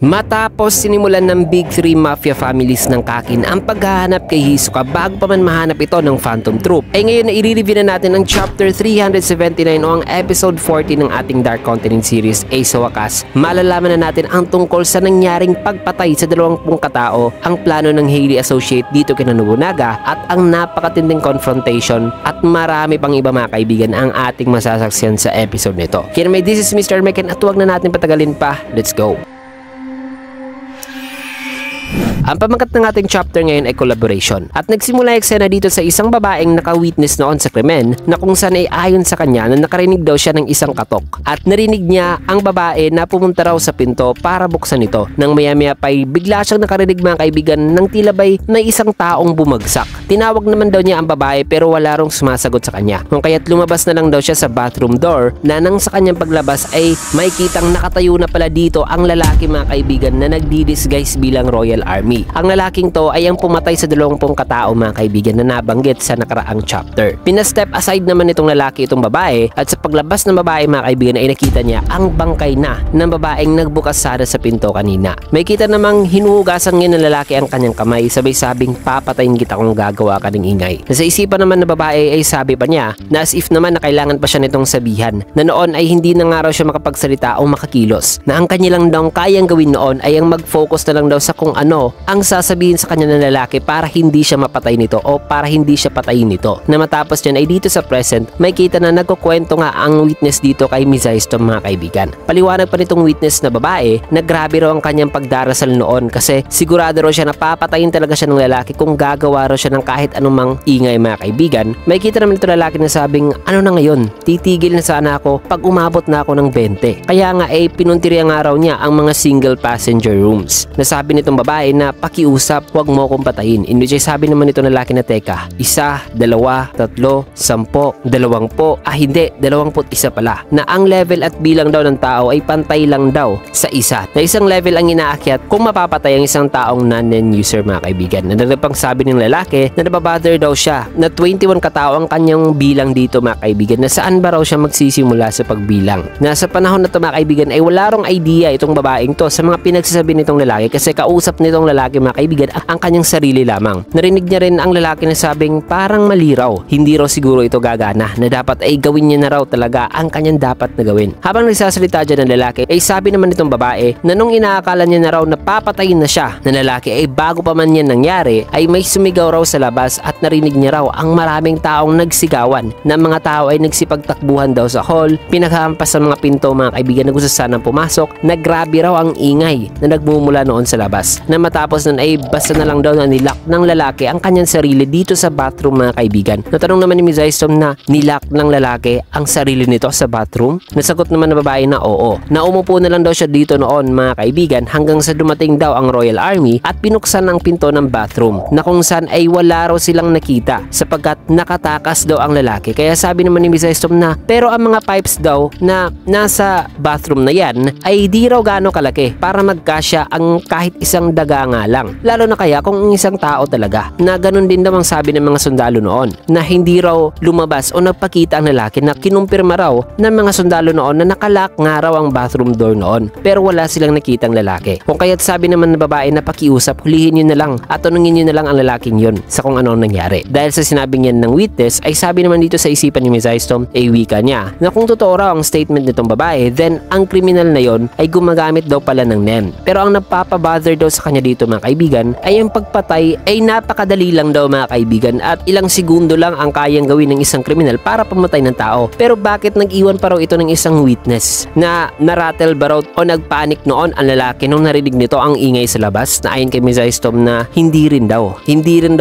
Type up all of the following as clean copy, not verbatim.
Matapos sinimulan ng Big 3 Mafia families ng Kakin ang paghahanap kay Hisoka bago pa man mahanap ito ng Phantom Troop, ay ngayon na i-review na natin ang Chapter 379 o ang Episode 40 ng ating Dark Continent series. Ay sa wakas, malalaman na natin ang tungkol sa nangyaring pagpatay sa 20 katao, ang plano ng Hailey Associate dito kina Nobunaga, at ang napakatinding confrontation at marami pang iba mga kaibigan ang ating masasaksiyan sa episode nito. Kaya may this is Mr. Meken at huwag na natin patagalin pa, let's go! Ang pamangkat ng ating chapter ngayon ay collaboration, at nagsimula yung eksena dito sa isang babaeng naka-witness noon sa krimen na kung saan ay ayon sa kanya na nakarinig daw siya ng isang katok, at narinig niya ang babae na pumunta raw sa pinto para buksan ito. Nang maya-maya pa'y bigla siyang nakarinig mga kaibigan ng tila ba'y may isang taong bumagsak. Tinawag naman daw niya ang babae pero wala rong sumasagot sa kanya, kung kaya't lumabas na lang daw siya sa bathroom door na nang sa kanyang paglabas ay may kitang nakatayo na pala dito ang lalaki mga kaibigan na nagdi-disguise bilang Royal Army. Ang lalaking to ay ang pumatay sa 20 katao mga kaibigan na nabanggit sa nakaraang chapter. Pinastep aside naman itong lalaki itong babae, at sa paglabas ng babae mga kaibigan ay nakita niya ang bangkay na ng babaeng nagbukas sana sa pinto kanina. May kita namang hinuhugasan ngayon ng lalaki ang kanyang kamay, sabay sabing papatayin kita kung gagawa ka ng ingay. Sa isipan naman ng babae ay sabi pa niya na as if naman na kailangan pa siya nitong sabihan na noon ay hindi na nga raw siya makapagsalita o makakilos, na ang kanya lang daw kayang gawin noon ay ang mag-focus na lang daw sa kung ano ang sasabihin sa kanya ng lalaki para hindi siya mapatay nito o para hindi siya patayin nito. Na matapos niyan ay dito sa present may kita na nagkukwento nga ang witness dito kay Mizaisto mga kaibigan. Paliwanag pa nitong witness na babae na grabe raw ang kanyang pagdarasal noon kasi sigurado raw siya na papatayin talaga siya ng lalaki kung gagawa raw siya ng kahit anumang ingay mga kaibigan. May kita naman ito lalaki na sabing ano na ngayon, titigil na sana ako pag umabot na ako ng 20. Kaya nga ay pinuntiriya nga raw niya ang mga single passenger rooms. Nasabi nitong babae na pakiusap, huwag mo akong patayin. In which ay sabi naman nito lalaki na teka, 1, 2, 3, 10, 20, hindi, 21 pala. Na ang level at bilang daw ng tao ay pantay lang daw sa isa. Na isang level ang inaakyat kung mapapatay ang isang taong non-user mga kaibigan. Na pang sabi ng lalaki na nababother daw siya na 21 katao ang kanyang bilang dito mga kaibigan, na saan ba raw siya magsisimula sa pagbilang. Na sa panahon na ito mga kaibigan ay wala rong idea itong babaeng to sa mga pinagsasabi nitong lalaki kasi kausap nitong lalaki mga kaibigan ang kanyang sarili lamang. Narinig niya rin ang lalaki na sabing parang mali raw, hindi raw siguro ito gagana, na dapat ay gawin niya na raw talaga ang kanyang dapat na gawin. Habang nagsasalita dyan ng lalaki ay sabi naman nitong babae na nung inaakala niya na raw na papatayin na siya ng lalaki ay bago pa man yan nangyari ay may sumigaw raw sa labas at narinig niya raw ang maraming taong nagsigawan, na mga tao ay nagsipagtakbuhan daw sa hall, pinaghampas sa mga pinto mga kaibigan na gusto sanang pumasok, na grabe raw ang ingay na nagmumula noon sa labas. Na matapos nun ay basta na lang daw na nilock ng lalaki ang kanyang sarili dito sa bathroom mga kaibigan. Natanong naman ni Mizaisto na nilock ng lalaki ang sarili nito sa bathroom. Nasagot naman ng babae na oo. Na umupo na lang daw siya dito noon mga kaibigan hanggang sa dumating daw ang Royal Army at pinuksan ang pinto ng bathroom, na kung saan ay wala raw silang nakita sapagkat nakatakas daw ang lalaki. Kaya sabi naman ni Mizaisto na pero ang mga pipes daw na nasa bathroom na yan ay di raw gaano kalaki para magkasya ang kahit isang daga nga lang. Lalo na kaya kung isang tao talaga, na ganun din daw ang sabi ng mga sundalo noon, na hindi raw lumabas o nagpakita ang lalaki, na kinumpirma raw ng mga sundalo noon na nakalock nga raw ang bathroom door noon pero wala silang nakitang lalaki. Kung kaya't sabi naman ng babae na pakiusap, hulihin nyo na lang at tanungin nyo na lang ang lalaking yun sa kung ano nangyari. Dahil sa sinabi niyan ng witness ay sabi naman dito sa isipan ni Mizaisto ay wika niya na kung totoo raw ang statement nitong babae, then ang kriminal na yon ay gumagamit daw pala ng NEM. Pero ang nagpapabother daw sa kanya dito mga kaibigan ay ang pagpatay ay napakadali lang daw mga kaibigan, at ilang segundo lang ang kayang gawin ng isang kriminal para pamatay ng tao. Pero bakit nag-iwan pa raw ito ng isang witness? Na narattle ba raw o nagpanik noon ang lalaki nung narinig nito ang ingay sa labas? Na ayon kay Mizaisto na hindi rin daw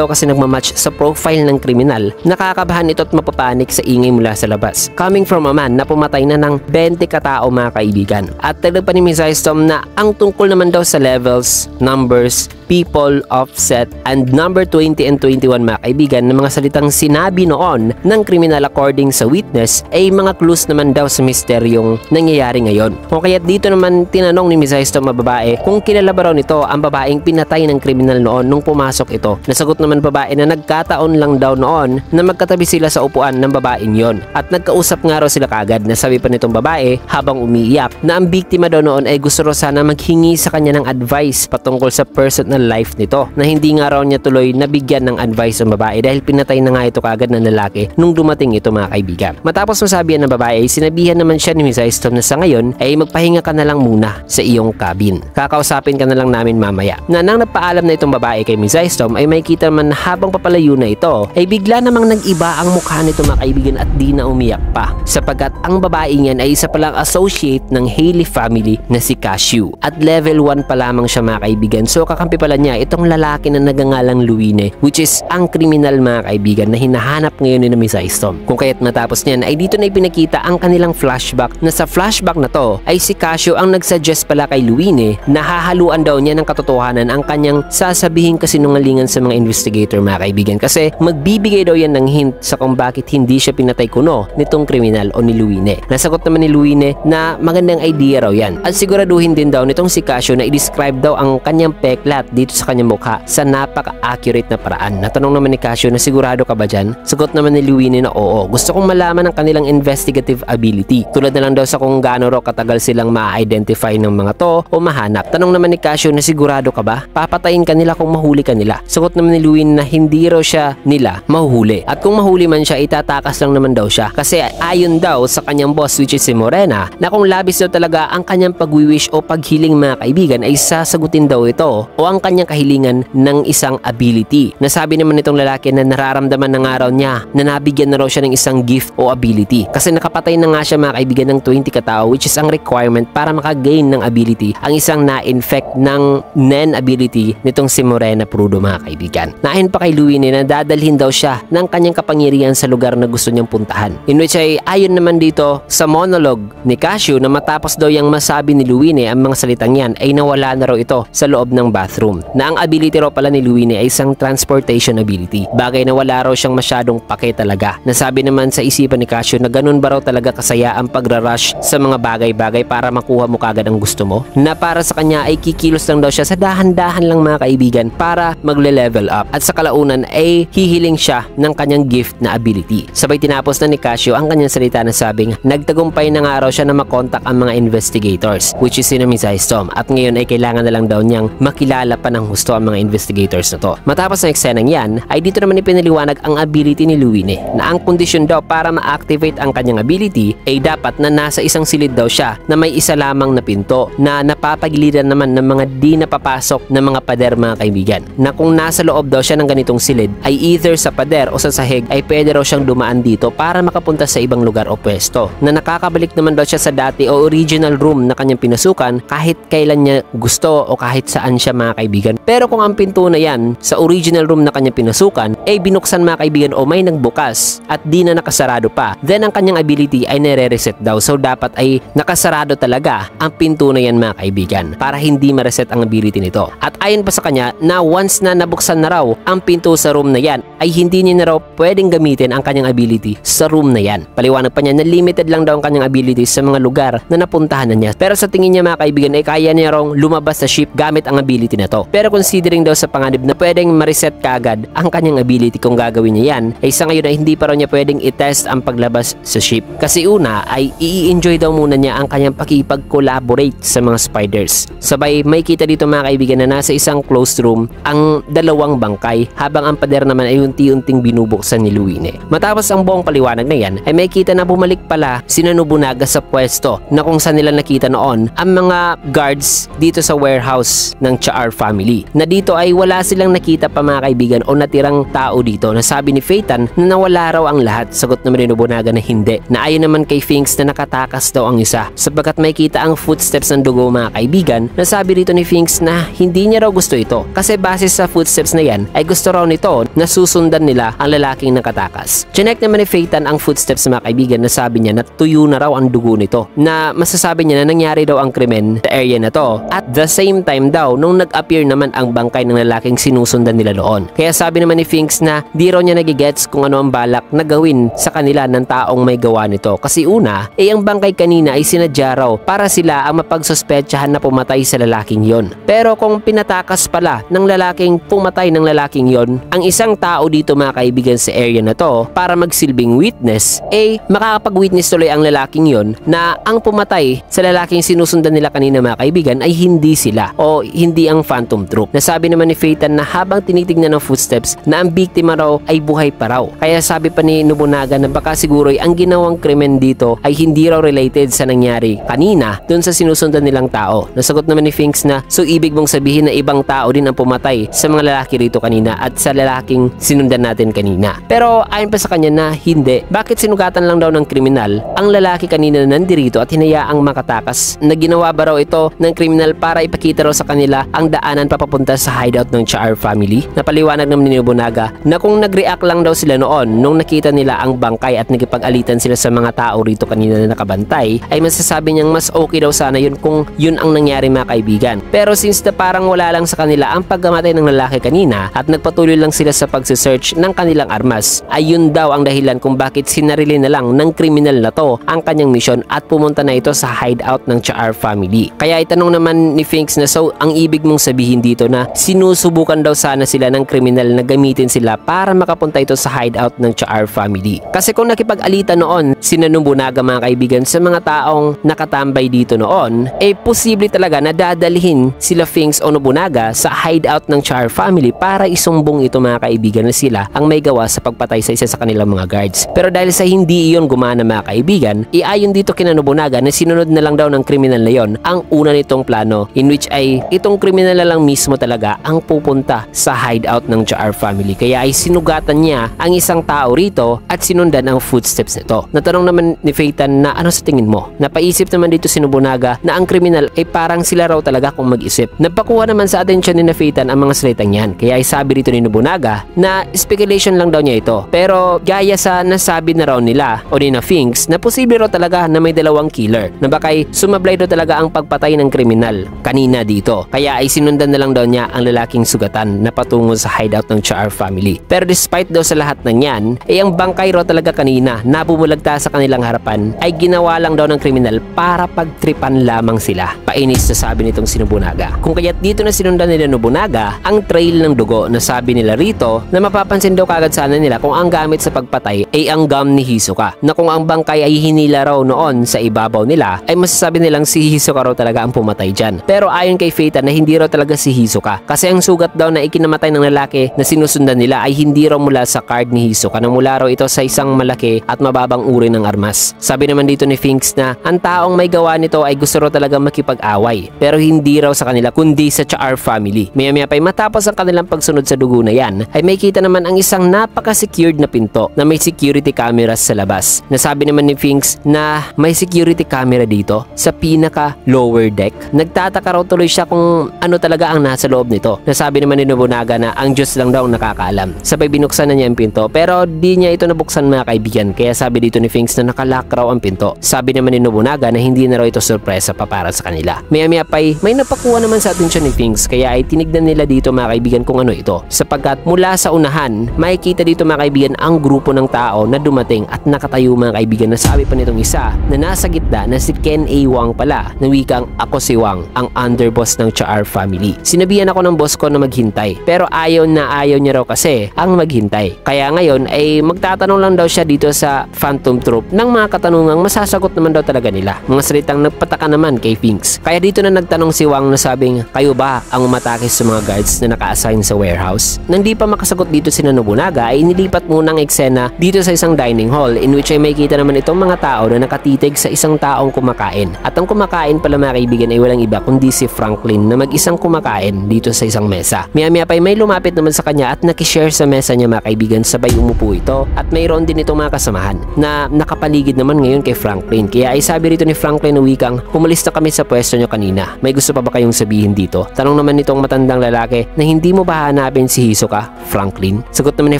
kasi nagmamatch sa profile ng kriminal. Nakakabahan ito at mapapanik sa ingay mula sa labas, coming from a man na pumatay na ng 20 katao mga kaibigan. At talaga pa ni Mizaisto na ang tungkol naman daw sa levels, numbers, people, offset, and number 20 and 21 mga kaibigan na mga salitang sinabi noon ng kriminal according sa witness ay mga clues naman daw sa misteryong nangyayari ngayon. Kung kaya dito naman tinanong ni Miss Aistom ang babae kung kilala ba raw nito ang babaeng pinatay ng kriminal noon nung pumasok ito. Nasagot naman babae na nagkataon lang daw noon na magkatabi sila sa upuan ng babaeng yon at nagkausap nga raw sila kagad. Nasabi pa nitong babae habang umiiyak na ang biktima daw noon ay gusto raw sana maghingi sa kanya ng advice patungkol sa personal life nito na hindi nga raw niya tuloy nabigyan ng advice ang babae dahil pinatay na nga ito kagad ng lalaki nung dumating ito mga kaibigan. Matapos masabihan ng babae, sinabihan naman siya ni Miss Aistom na sa ngayon ay magpahinga ka na lang muna sa iyong cabin. Kakausapin ka na lang namin mamaya. Na nang napaalam na itong babae kay Miss Aistom ay may kita naman na habang papalayo na ito ay bigla namang nag-iba ang mukha nito mga kaibigan at di na umiyak pa sapagkat ang babae niyan ay isa palang associate ng Haley family na si Cashew at level 1 pa lamang siya mga kaibigan. So kakampi pala niya itong lalaki na nagangalang Luine which is ang kriminal mga kaibigan na hinahanap ngayon ni Miss Aistom. Kung kaya't matapos niyan ay dito na ipinakita ang kanilang flashback na sa flashback na to ay si Cashew ang nagsuggest pala kay Luine na hahaluan daw niya ng katotohanan ang kanyang sasabihin kasinungalingan sa mga investigator mga kaibigan kasi magbibigay daw yan ng hint sa kung bakit hindi siya pinatay kuno nitong kriminal o ni Luine. Nasagot naman ni Luine na magandang idea raw yan at siguraduhin din daw nitong si Cashew na i-describe daw ang kanyang peklat dito sa kanyang mukha sa napaka-accurate na paraan. Natanong naman ni Cashew na sigurado ka ba dyan? Sagot naman ni Luine na oo. Gusto kong malaman ang kanilang investigative ability. Tulad na lang daw sa kung gaano raw katagal silang ma-identify ng mga to o mahanap. Tanong naman ni Cashew na sigurado ka ba? Papatayin ka nila kung mahuli ka nila. Sagot naman ni Luine na hindi raw siya nila mahuhuli. At kung mahuli man siya, itatakas lang naman daw siya. Kasi ayon daw sa kanyang boss which is si Morena na kung labis daw talaga ang kanyang pagwiwish o paghiling mga kaibigan ay sasagutin daw ito o ang kanyang kahilingan ng isang ability. Nasabi naman nitong lalaki na nararamdaman na nga raw niya na nabigyan na raw siya ng isang gift o ability. Kasi nakapatay na nga siya mga kaibigan ng 20 katao which is ang requirement para makagain ng ability ang isang na-infect ng Nen ability nitong si Morena Prudo mga kaibigan. Naayon pa kay Luine na dadalhin daw siya ng kanyang kapangyarihan sa lugar na gusto niyang puntahan. In which ay ayon naman dito sa monologue ni Cashew na matapos daw yang masabi ni Luine ang mga salitang yan ay nawala na raw ito sa loob ng bathroom. Na ang ability raw pala ni Luine ay isang transportation ability. Bagay na wala raw siyang masyadong pake talaga. Nasabi naman sa isipan ni Cashew na ganun ba raw talaga kasaya ang pagrarush sa mga bagay-bagay para makuha mo kagad ang gusto mo? Na para sa kanya ay kikilos lang daw siya sa dahan-dahan lang mga kaibigan para magle-level up at sa kalaunan ay hihiling siya ng kanyang gift na ability. Sabay tinapos na ni Cashew ang kanyang salita na sabing nagtagumpay na nga raw siya na makontak ang mga investigators which is si Miss Aistom at ngayon ay kailangan na lang daw niyang makilala pa ng husto ang mga investigators na to. Matapos ng eksenang yan ay dito naman ipinaliwanag ang ability ni Luine na ang kondisyon daw para ma-activate ang kanyang ability ay dapat na nasa isang silid daw siya na may isa lamang na pinto na napapagiliran naman ng mga di napapasok na mga pader mga kaibigan. Na kung nasa loob daw siya ng ganitong silid ay either sa pader o sa sahig ay pwede raw siyang dumaan dito para makapunta sa ibang lugar o pwesto. Na nakakabalik naman daw siya sa dati o original room na kanyang pinasukan kahit kailan niya gusto o kahit saan siya mga kaibigan. Pero kung ang pinto na yan sa original room na kanyang pinasukan ay binuksan mga kaibigan o may nagbukas at di na nakasarado pa, then ang kanyang ability ay nare-reset daw. So dapat ay nakasarado talaga ang pinto na yan mga kaibigan para hindi ma-reset ang ability nito. At ayon pa sa kanya na once na nabuksan na raw ang pinto sa room na yan ay hindi niya na raw pwedeng gamitin ang kanyang ability sa room na yan. Paliwanag pa niya na limited lang daw ang kanyang ability sa mga lugar na napuntahan na niya. Pero sa tingin niya mga kaibigan ay kaya niya raw lumabas sa ship gamit ang ability na to. Pero considering daw sa panganib na pwedeng ma-reset kaagad ang kanyang ability kung gagawin niya yan ay sa ngayon ay hindi pa raw niya pwedeng i-test ang paglabas sa ship. Kasi una ay i-enjoy daw muna niya ang kanyang pakipag-collaborate sa mga spiders. Sabay may kita dito mga kaibigan na nasa isang closed room ang dalawang bangkay habang ang pader naman ay unti-unting binubuksan ni Luine. Matapos ang buong paliwanag na yan ay may kita na bumalik pala si Nobunaga sa pwesto na kung saan nila nakita noon ang mga guards dito sa warehouse ng Char family. Na dito ay wala silang nakita pa mga kaibigan o natirang tao dito na sabi ni Phaeton na nawala raw ang lahat. Sagot naman ni Nobunaga na hindi. Na ayon naman kay Finks na nakatakas daw ang isa sapagkat may kita ang footsteps ng dugo mga kaibigan na sabi rito ni Finks na hindi niya raw gusto ito kasi base sa footsteps na yan ay gusto raw nito na susundan nila ang lalaking nakatakas. Chinek naman ni Phaeton ang footsteps mga kaibigan na sabi niya na tuyo na raw ang dugo nito na masasabi niya na nangyari daw ang krimen sa area na to. At the same time daw nung nag-appear naman naman ang bangkay ng lalaking sinusundan nila noon. Kaya sabi naman ni Finks na di raw niya nagigets kung ano ang balak na gawin sa kanila ng taong may gawa nito. Kasi una, ang bangkay kanina ay sinadya raw para sila ang mapagsuspetsahan na pumatay sa lalaking yon. Pero kung pinatakas pala ng lalaking pumatay ng lalaking yon ang isang tao dito mga kaibigan sa area na to para magsilbing witness, makakapag-witness tuloy ang lalaking yon na ang pumatay sa lalaking sinusundan nila kanina mga kaibigan ay hindi sila o hindi ang Phantom Troop. Nasabi naman ni Phaeton na habang tinitignan ng footsteps na ang biktima raw ay buhay pa raw. Kaya sabi pa ni Nobunaga na baka siguro ang ginawang krimen dito ay hindi raw related sa nangyari kanina dun sa sinusundan nilang tao. Nasagot naman ni Finks na so ibig mong sabihin na ibang tao din ang pumatay sa mga lalaki rito kanina at sa lalaking sinundan natin kanina. Pero ayon pa sa kanya na hindi. Bakit sinugatan lang daw ng kriminal ang lalaki kanina na nandirito at hinayaang makatakas? Na ginawa ba raw ito ng kriminal para ipakita raw sa kanila ang daanan papapunta sa hideout ng Char family? Napaliwanag naman ni Nobunaga na kung nag-react lang daw sila noon nung nakita nila ang bangkay at nagipag-alitan sila sa mga tao rito kanina na nakabantay, ay masasabi niyang mas okay daw sana yun kung yun ang nangyari mga kaibigan. Pero since na parang wala lang sa kanila ang pagkamatay ng lalaki kanina at nagpatuloy lang sila sa pagsisearch ng kanilang armas, ay yun daw ang dahilan kung bakit sinarili na lang ng kriminal na to ang kanyang misyon at pumunta na ito sa hideout ng Char family. Kaya itanong naman ni Finks na so ang ibig mong sabihin dito na sinusubukan daw sana sila ng kriminal na gamitin sila para makapunta ito sa hideout ng Char family. Kasi kung nakipag-alitan noon sina Nobunaga mga kaibigan sa mga taong nakatambay dito noon, posible talaga na dadalhin sila Finks o Nobunaga sa hideout ng Char family para isumbong ito mga kaibigan na sila ang may gawa sa pagpatay sa isa sa kanilang mga guards. Pero dahil sa hindi iyon gumana mga kaibigan, iayon dito kina Nobunaga na sinunod na lang daw ng kriminal na yon ang una nitong plano, in which ay itong kriminal na lang mismo talaga ang pupunta sa hideout ng Char family. Kaya ay sinugatan niya ang isang tao rito at sinundan ang footsteps nito. Natanong naman ni Phaeton na ano sa tingin mo? Napaisip naman dito si Nobunaga na ang kriminal ay parang sila raw talaga kung mag-isip. Nagpakuha naman sa atensyon ni Phaeton ang mga salitang yan. Kaya ay sabi rito ni Nobunaga na speculation lang daw niya ito. Pero gaya sa nasabi na raw nila o ni na Finks na posible raw talaga na may dalawang killer na bakay sumablay daw talaga ang pagpatay ng kriminal kanina dito. Kaya ay sinundan na lang daw niya ang lalaking sugatan na patungo sa hideout ng Char family. Pero despite daw sa lahat ng yan, ang bangkay raw talaga kanina na bumulagta sa kanilang harapan ay ginawa lang daw ng kriminal para pagtripan lamang sila. Painis na sabi nitong si Nobunaga. Kung kaya't dito na sinundan nila Nobunaga ang trail ng dugo na sabi nila rito na mapapansin daw kagad sana nila kung ang gamit sa pagpatay ay ang gum ni Hisoka, na kung ang bangkay ay hinila raw noon sa ibabaw nila ay masasabi nilang si Hisoka raw talaga ang pumatay dyan. Pero ayon kay Phaeton na hindi raw talaga si Hisoka kasi ang sugat daw na ikinamatay ng lalaki na sinusundan nila ay hindi raw mula sa card ni Hisoka, na mula raw ito sa isang malaki at mababang uri ng armas. Sabi naman dito ni Finks na ang taong may gawa nito ay gusto raw talaga makipag-away pero hindi raw sa kanila kundi sa Char family. Maya-maya pa matapos ang kanilang pagsunod sa dugo na yan ay may kita naman ang isang napaka-secured na pinto na may security cameras sa labas. Nasabi naman ni Finks na may security camera dito sa pinaka lower deck. Nagtataka raw tuloy siya kung ano talaga ang nasa loob nito. Nasabi naman ni Nobunaga na ang Diyos lang daw nakakaalam. Sabay binuksan na niya ang pinto pero di niya ito nabuksan mga kaibigan, kaya sabi dito ni Finks na nakalock raw ang pinto. Sabi naman ni Nobunaga na hindi na raw ito sorpresa pa para sa kanila. Maya-maya pa may napakuha naman sa atensyon ni Finks kaya ay tinignan nila dito mga kaibigan kung ano ito, sapagkat mula sa unahan makikita dito mga kaibigan ang grupo ng tao na dumating at nakatayo mga kaibigan. Nasabi pa nitong isa na nasa gitna na si Ken A. Wang pala na wikang ako si Wang, ang underboss ng Char family. Sinabihan ako ng boss ko na maghintay pero ayaw niya raw kasi ang maghintay. Kaya ngayon ay magtatanong lang daw siya dito sa Phantom Troop ng mga katanungang masasagot naman daw talaga nila. Mga salitang nagpataka naman kay Finks. Kaya dito na nagtanong si Wang na sabing, kayo ba ang umatake sa mga guards na naka-assign sa warehouse? Nang di pa makasagot dito si Nobunaga ay nilipat muna ang eksena dito sa isang dining hall in which ay may kita naman itong mga tao na nakatitig sa isang taong kumakain. At ang kumakain pala mga kaibigan ay walang iba kundi si Franklin na mag-isang kumakain dito sa isang mesa. Maya-maya pa may lumapit naman sa kanya at nakishare sa mesa niya mga kaibigan, sabay umupo ito at mayroon din itong mga kasamahan na nakapaligid naman ngayon kay Franklin. Kaya ay sabi rito ni Franklin na wikang, umalis na kami sa pwesto nyo kanina. May gusto pa ba kayong sabihin dito? Tanong naman nitong matandang lalaki na hindi mo ba hanapin si Hisoka, Franklin? Sagot naman ni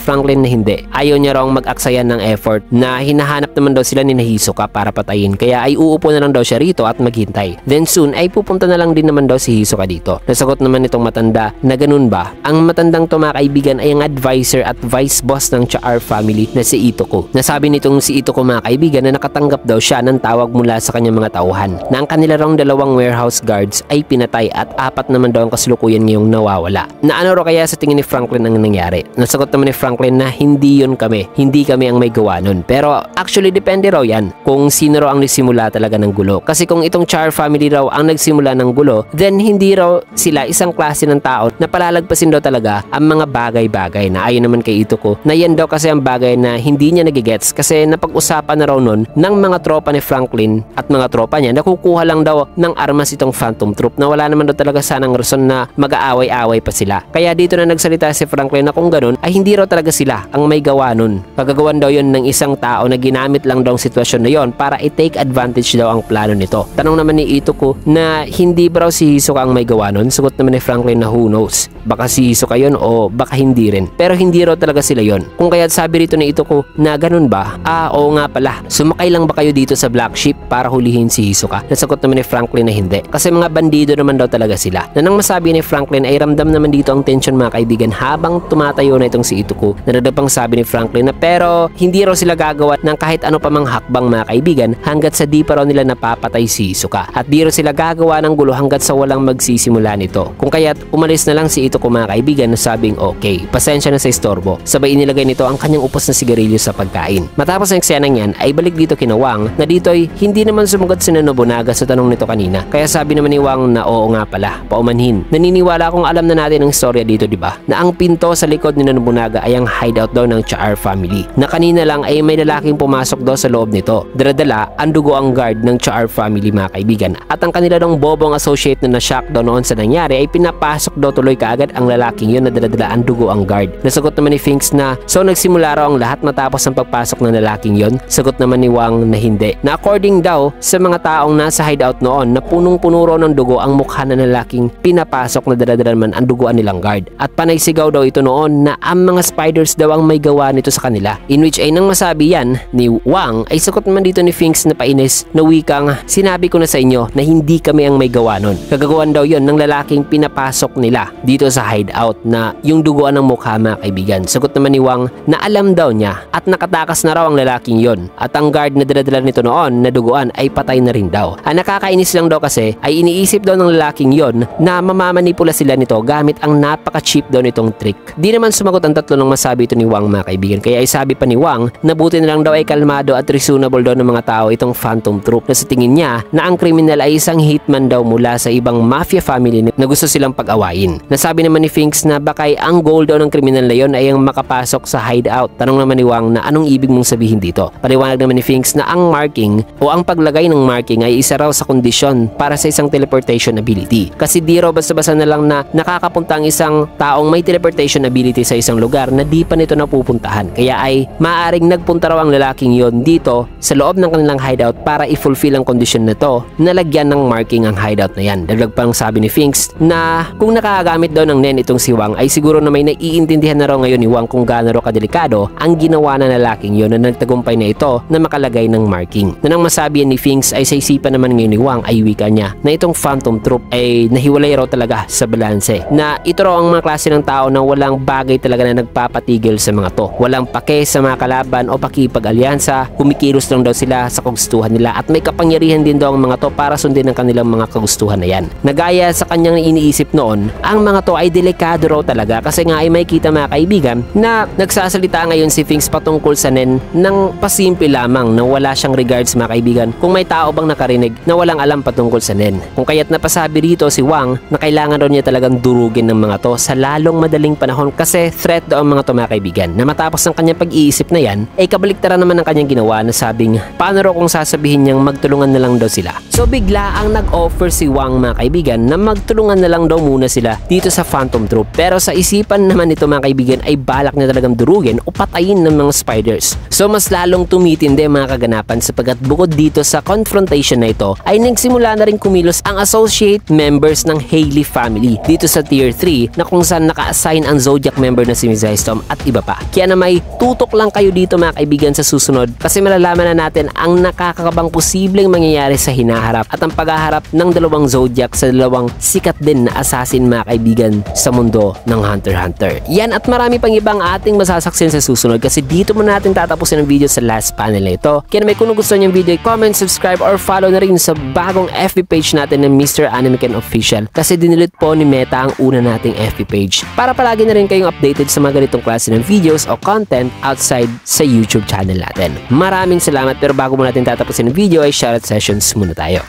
Franklin na hindi. Ayaw niya raw mag-aksayan ng effort na hinahanap naman daw sila ni Hisoka para patayin. Kaya ay uupo na lang daw siya rito at maghintay. Then soon ay pupunta na lang din naman daw si Hisoka dito. Nasagot naman nitong matanda na ganun ba? Ang matandang to mga kaibigan ay ang advisor at vice boss ng Char family na si Itoko. Nasabi nitong si Itoko mga kaibigan na nakatanggap daw siya ng tawag mula sa kanyang mga tauhan na ang kanila rong dalawang warehouse guards ay pinatay at 4 naman daw ang kasalukuyan ngayong nawawala. Na ano raw kaya sa tingin ni Franklin ang nangyari? Nasagot naman ni Franklin na hindi yun kami. Hindi kami ang may gawa nun. Pero actually depende raw yan kung sino raw ang nagsimula talaga ng gulo. Kasi kung itong Char family raw ang nagsimula ng gulo, then hindi raw sila isang klase ng tao na palalagpasin daw talaga ang mga bagay-bagay na ayon naman kay Itoko na yan daw kasi ang bagay na hindi niya nagigets kasi napag-usapan na raw nun ng mga tropa ni Franklin at mga tropa niya na kukuha lang daw ng armas itong Phantom Troop na wala naman daw talaga sanang rason na mag-aaway-aaway pa sila. Kaya dito na nagsalita si Franklin na kung ganun ay hindi raw talaga sila ang may gawa nun. Kagagawan daw yun ng isang tao na ginamit lang daw ang sitwasyon na yon para i-take advantage daw ang plano nito. Tanong naman ni Itoko na hindi ba raw si Hisoka ang may gawa nun? Sugot naman ni Franklin na who knows. Baka si Hisoka yun o baka hindi rin. Pero hindi raw talaga sila yon. Kung kaya't sabi rito ni Itoko na ganun ba? Oo nga pala. Sumakay lang ba kayo dito sa Black Ship para hulihin si Hisoka? Nasagot naman ni Franklin na hindi. Kasi mga bandido naman daw talaga sila. Na nang masabi ni Franklin ay ramdam naman dito ang tension mga kaibigan habang tumatayo na itong si Itoko. Nadagdag sabi ni Franklin na pero hindi raw sila gagawa ng kahit ano pa mang hakbang mga kaibigan hanggat sa di pa raw nila napapatay si Hisoka. At di raw sila gagawa ng gulo hanggat sa walang magsisimula nito. Kung kaya't umalis na lang si Itoko mga kaibigan na sabing okay, pasensya na sa istorbo. Sabay inilagay nito ang kanyang upos na sigarilyo sa pagkain. Matapos ang eksenang yan ay balik dito kina Wang na dito ay hindi naman sumagot si Nobunaga sa tanong nito kanina. Kaya sabi naman ni Wang na oo nga pala, paumanhin. Naniniwala kung alam na natin ang istorya dito diba? Na ang pinto sa likod ni Nobunaga ay ang hideout daw ng Char family. Na kanina lang ay may lalaking pumasok daw sa loob nito. Dala-dala ang dugo ang guard ng Char family mga kaibigan. At ang kanila ng bobong associate na na-shock daw noon sa nangyari ay pinapasok daw tuloy kaagad ang lalaking yun na dala-dala ang dugo ang guard. Nasagot naman ni Finks na so nagsimula raw ang lahat matapos ang pagpasok ng lalaking yon. Sagot naman ni Wang na hindi. Na according daw sa mga taong nasa hideout noon na punong-puno raw ng dugo ang mukha ng lalaking pinapasok na dala-dala naman ang duguan nilang guard. At panay sigaw daw ito noon na ang mga spiders daw ang may gawa nito sa kanila. In which ay nang masabi yan ni Wang ay sagot naman dito ni Finks na painis na wikang sinabi ko na sa inyo na hindi kami ang may gawa nun. Kagagawan daw yon ng lalaking pinapasok nila dito sa hideout na yung duguan ng mukha mga kaibigan. Sagot naman ni Wang na alam daw niya at nakatakas na raw ang lalaking yon at ang guard na dala-dala nito noon na duguan ay patay na rin daw. Ang nakakainis lang daw kasi ay iniisip daw ng lalaking yon na mamamanipula sila nito gamit ang napaka-cheap daw nitong trick. Di naman sumagot ang tatlo nang masabi ito ni Wang mga kaibigan. Kaya ay sabi pa ni Wang na buti na lang daw ay kalmado at reasonable daw ng mga tao itong Phantom Troop na sa tingin niya na ang kriminal ay isang hitman daw mula sa ibang mafia family na gusto silang pag-awayin. Nasabi naman ni Finks na bakay ang goal daw ng kriminal na yon ay ang makapasok sa hideout. Tanong naman ni Wang na anong ibig mong sabihin dito? Paliwanag naman ni Finks na ang marking o ang paglagay ng marking ay isa raw sa kondisyon para sa isang teleportation ability. Kasi di raw basta-basta na lang na nakakapunta ang isang taong may teleportation ability sa isang lugar na di pa nito napupuntahan. Kaya ay maaaring nagpunta raw ang lalaking yon dito sa loob ng kanilang hideout para i-fulfill ang kondisyon na to na lagyan ng marking ang hideout na yan. Dagdag pang sabi ni Finks na kung nakagamit daw ng nen itong si Wang ay siguro na may naiintindihan na raw ngayon ni Wang kung gaano raw kadelikado ang ginawa na lalaking yon na nagtagumpay na ito na makalagay ng marking. Na nang masabi ni Finks ay sa isipan naman ngayon ni Wang ay wika niya na itong Phantom Troop ay nahiwalay raw talaga sa balanse. Na ito raw ang mga klase ng tao na walang bagay talaga na nagpapatigil sa mga to. Walang pake sa mga kalaban o pakipag-alyansa, kumikilos lang daw sila sa kagustuhan nila at may kapangyarihan din daw ang mga to para sundin ang kanilang mga kagustuhan na yan. Nagaya sa kanyang iniisip noon, ang mga to ay delikado raw talaga kasi nga ay may kita mga kaibigan na nagsasalita ngayon si Finks patungkol sa nen ng pasimple lamang na wala siyang regards mga kaibigan kung may tao bang nakarinig na walang alam patungkol sa nen. Kung kaya't napasabi rito si Wang na kailangan raw niya talagang durugin ng mga to sa lalong madaling panahon kasi threat daw ang mga to mga kaibigan na matapos ang kanyang pag-iisip na yan ay kabaliktaran naman ang kanyang ginawa na sabing paano raw kung sasabihin niyang magtulungan na lang daw sila. So bigla ang nag-offer si Wang mga kaibigan na magtulungan na lang daw muna sila dito sa Phantom Troop pero sa isipan naman nito mga kaibigan ay balak niya talagang durugin o patayin ng mga spiders. So mas lalong tumitindi mga kaganapan sapagkat bukod dito sa confrontation na ito ay nagsimula na rin kumilos ang associate members ng Haley family dito sa Tier 3 na kung saan naka-assign ang Zodiac member na si Mizai Storm at iba pa. Kaya na may tutok lang kayo dito mga kaibigan sa susunod kasi malalaman na natin ang nakakakabang posibleng mangyayari sa hinaharap at ang paghaharap ng dalawang Zodiac sa dalawang sikat din na na assassin mga kaibigan sa mundo ng Hunter x Hunter. Yan at marami pang ibang ating masasaksin sa susunod kasi dito muna natin tatapusin ang video sa last panel na ito. Kaya naman kung gusto niyo yung video, comment, subscribe, or follow na rin sa bagong FB page natin ng Mr. Anime Official kasi dinilit po ni Meta ang una nating FB page para palagi na rin kayong updated sa mga ganitong klase ng videos o content outside sa YouTube channel natin. Maraming salamat, pero bago mo natin tatapusin ang video ay shoutout sessions muna tayo.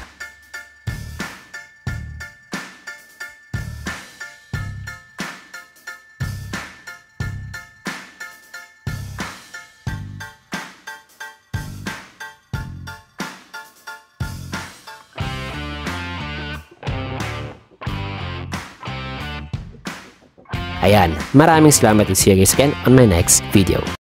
Ayan, maraming salamat and see you guys again on my next video.